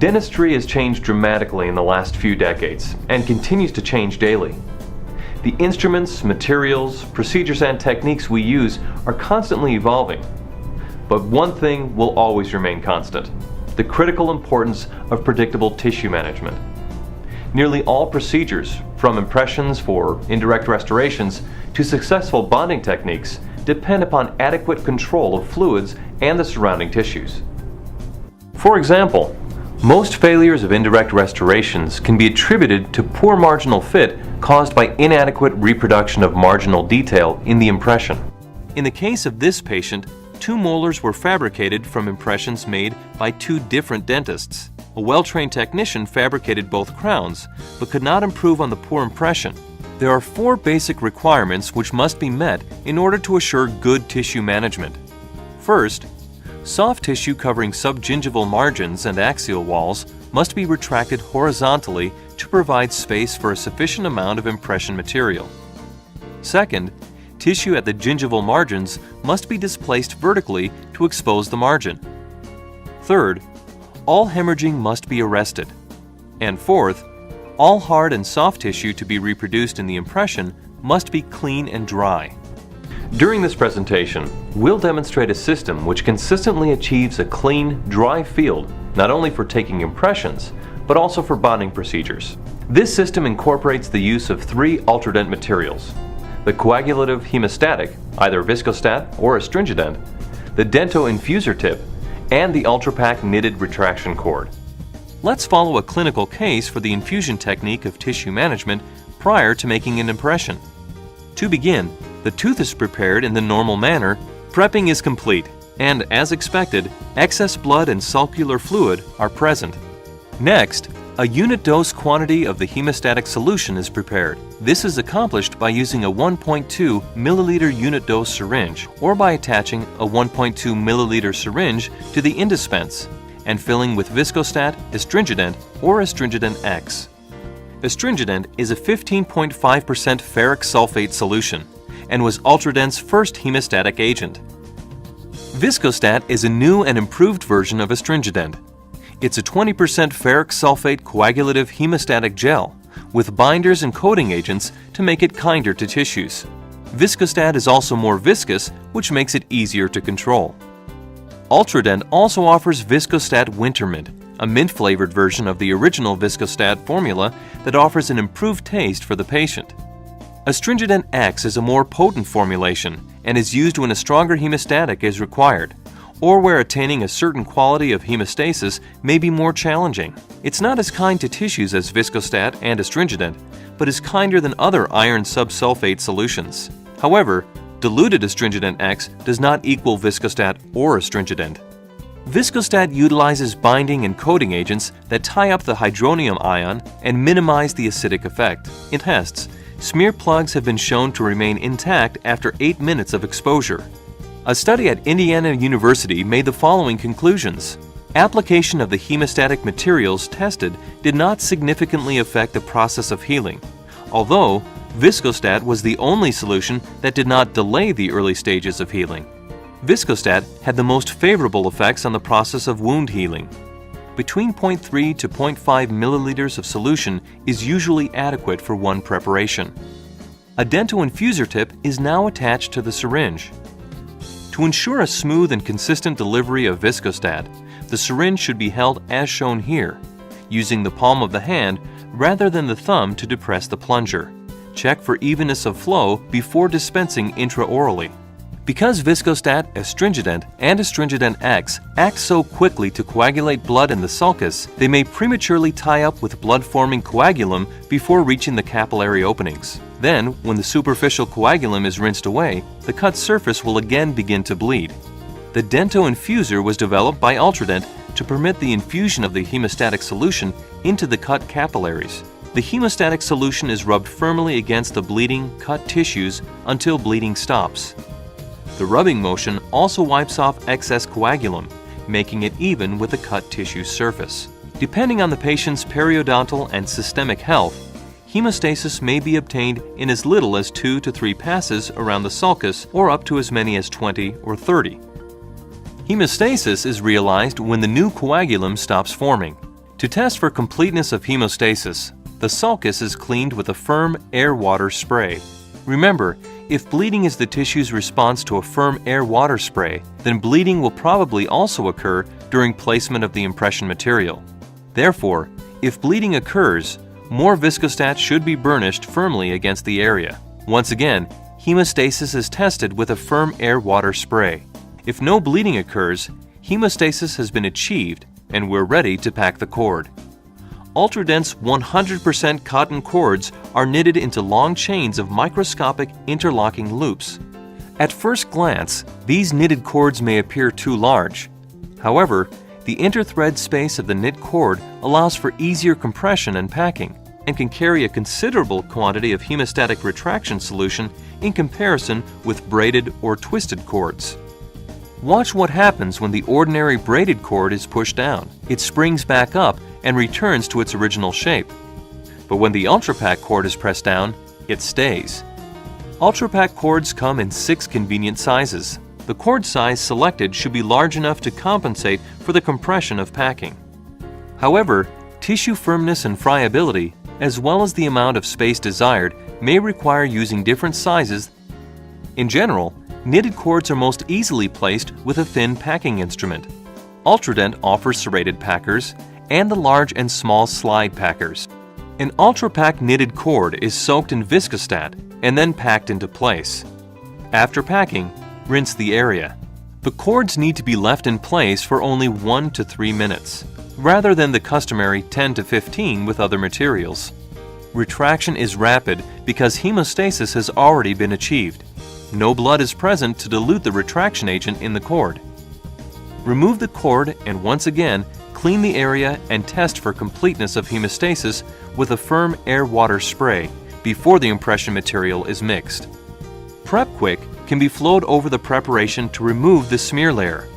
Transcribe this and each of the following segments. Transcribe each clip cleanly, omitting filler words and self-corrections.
Dentistry has changed dramatically in the last few decades and continues to change daily. The instruments, materials, procedures, and techniques we use are constantly evolving. But one thing will always remain constant: the critical importance of predictable tissue management. Nearly all procedures, from impressions for indirect restorations to successful bonding techniques, depend upon adequate control of fluids and the surrounding tissues. For example, most failures of indirect restorations can be attributed to poor marginal fit caused by inadequate reproduction of marginal detail in the impression. In the case of this patient, 2 molars were fabricated from impressions made by 2 different dentists. A well-trained technician fabricated both crowns, but could not improve on the poor impression. There are 4 basic requirements which must be met in order to assure good tissue management. First, soft tissue covering subgingival margins and axial walls must be retracted horizontally to provide space for a sufficient amount of impression material. Second, tissue at the gingival margins must be displaced vertically to expose the margin. Third, all hemorrhaging must be arrested. And fourth, all hard and soft tissue to be reproduced in the impression must be clean and dry. During this presentation, we'll demonstrate a system which consistently achieves a clean, dry field, not only for taking impressions, but also for bonding procedures. This system incorporates the use of 3 Ultradent materials: the coagulative hemostatic, either viscostat or Ultradent, the Dento infusor tip, and the Ultrapak knitted retraction cord. Let's follow a clinical case for the infusion technique of tissue management prior to making an impression. To begin, the tooth is prepared in the normal manner, prepping is complete, and as expected, excess blood and sulcular fluid are present. Next, a unit dose quantity of the hemostatic solution is prepared. This is accomplished by using a 1.2 milliliter unit dose syringe or by attaching a 1.2 milliliter syringe to the indispense and filling with viscostat, Ultradent, or Ultradent X. Ultradent is a 15.5% ferric sulfate solution and was Ultradent's first hemostatic agent. Viscostat is a new and improved version of Ultradent. It's a 20% ferric sulfate coagulative hemostatic gel with binders and coating agents to make it kinder to tissues. Viscostat is also more viscous, which makes it easier to control. Ultradent also offers Viscostat Wintermint, a mint-flavored version of the original Viscostat formula that offers an improved taste for the patient. Ultradent X is a more potent formulation and is used when a stronger hemostatic is required, or where attaining a certain quality of hemostasis may be more challenging. It's not as kind to tissues as Viscostat and Ultradent, but is kinder than other iron subsulfate solutions. However, diluted Ultradent X does not equal Viscostat or Ultradent. Viscostat utilizes binding and coating agents that tie up the hydronium ion and minimize the acidic effect. In tests, smear plugs have been shown to remain intact after 8 minutes of exposure. A study at Indiana University made the following conclusions. Application of the hemostatic materials tested did not significantly affect the process of healing, although Viscostat was the only solution that did not delay the early stages of healing. Viscostat had the most favorable effects on the process of wound healing. Between 0.3 to 0.5 milliliters of solution is usually adequate for one preparation. A Dento infusor tip is now attached to the syringe. To ensure a smooth and consistent delivery of Viscostat, the syringe should be held as shown here, using the palm of the hand rather than the thumb to depress the plunger. Check for evenness of flow before dispensing intraorally. Because Viscostat, Ultradent, and Ultradent X act so quickly to coagulate blood in the sulcus, they may prematurely tie up with blood-forming coagulum before reaching the capillary openings. Then, when the superficial coagulum is rinsed away, the cut surface will again begin to bleed. The Dento infusor was developed by Ultradent to permit the infusion of the hemostatic solution into the cut capillaries. The hemostatic solution is rubbed firmly against the bleeding, cut tissues until bleeding stops. The rubbing motion also wipes off excess coagulum, making it even with the cut tissue surface. Depending on the patient's periodontal and systemic health, hemostasis may be obtained in as little as 2 to 3 passes around the sulcus or up to as many as 20 or 30. Hemostasis is realized when the new coagulum stops forming. To test for completeness of hemostasis, the sulcus is cleaned with a firm air-water spray. Remember, if bleeding is the tissue's response to a firm air-water spray, then bleeding will probably also occur during placement of the impression material. Therefore, if bleeding occurs, more viscostat should be burnished firmly against the area. Once again, hemostasis is tested with a firm air-water spray. If no bleeding occurs, hemostasis has been achieved and we're ready to pack the cord. Ultradent's 100% cotton cords are knitted into long chains of microscopic interlocking loops. At first glance, these knitted cords may appear too large. However, the interthread space of the knit cord allows for easier compression and packing, and can carry a considerable quantity of hemostatic retraction solution in comparison with braided or twisted cords. Watch what happens when the ordinary braided cord is pushed down. It springs back up and returns to its original shape. But when the Ultrapak cord is pressed down, it stays. Ultrapak cords come in 6 convenient sizes. The cord size selected should be large enough to compensate for the compression of packing. However, tissue firmness and friability, as well as the amount of space desired, may require using different sizes. In general, knitted cords are most easily placed with a thin packing instrument. Ultradent offers serrated packers and the large and small slide packers. An Ultrapak knitted cord is soaked in viscostat and then packed into place. After packing, rinse the area. The cords need to be left in place for only 1 to 3 minutes, rather than the customary 10 to 15 with other materials. Retraction is rapid because hemostasis has already been achieved. No blood is present to dilute the retraction agent in the cord. Remove the cord and once again clean the area and test for completeness of hemostasis with a firm air-water spray before the impression material is mixed. PREPACK can be flowed over the preparation to remove the smear layer,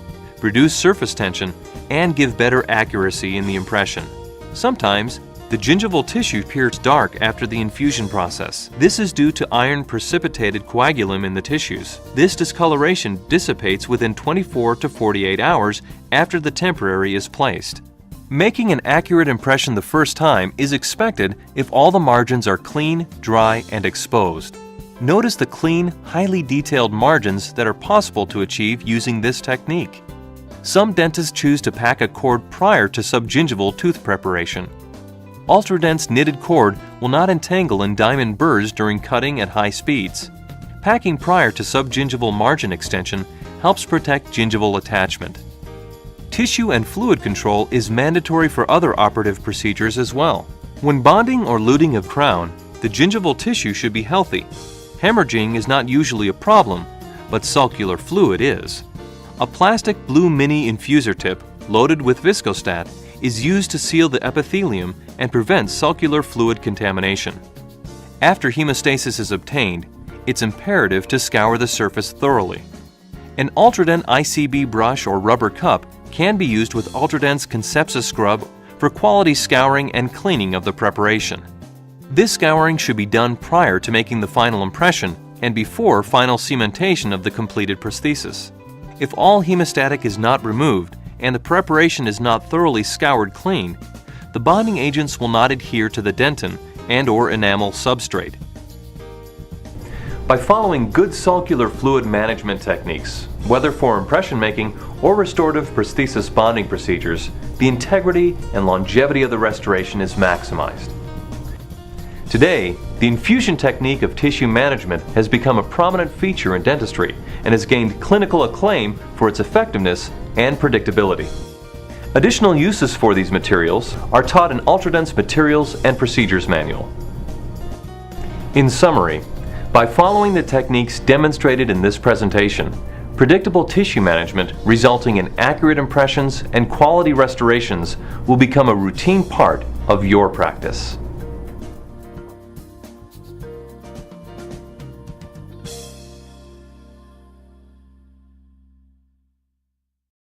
reduce surface tension, and give better accuracy in the impression. Sometimes, the gingival tissue appears dark after the infusion process. This is due to iron-precipitated coagulum in the tissues. This discoloration dissipates within 24 to 48 hours after the temporary is placed. Making an accurate impression the first time is expected if all the margins are clean, dry, and exposed. Notice the clean, highly detailed margins that are possible to achieve using this technique. Some dentists choose to pack a cord prior to subgingival tooth preparation. Ultradent's knitted cord will not entangle in diamond burrs during cutting at high speeds. Packing prior to subgingival margin extension helps protect gingival attachment. Tissue and fluid control is mandatory for other operative procedures as well. When bonding or luting of crown, the gingival tissue should be healthy. Hemorrhaging is not usually a problem, but sulcular fluid is. A plastic blue mini infuser tip, loaded with viscostat, is used to seal the epithelium and prevent sulcular fluid contamination. After hemostasis is obtained, it's imperative to scour the surface thoroughly. An Ultradent ICB brush or rubber cup can be used with Ultradent's Concepsa scrub for quality scouring and cleaning of the preparation. This scouring should be done prior to making the final impression and before final cementation of the completed prosthesis. If all hemostatic is not removed and the preparation is not thoroughly scoured clean, the bonding agents will not adhere to the dentin and/or enamel substrate. By following good sulcular fluid management techniques, whether for impression making or restorative prosthesis bonding procedures, the integrity and longevity of the restoration is maximized. Today, the infusion technique of tissue management has become a prominent feature in dentistry and has gained clinical acclaim for its effectiveness and predictability. Additional uses for these materials are taught in Ultradent's Materials and Procedures Manual. In summary, by following the techniques demonstrated in this presentation, predictable tissue management resulting in accurate impressions and quality restorations will become a routine part of your practice.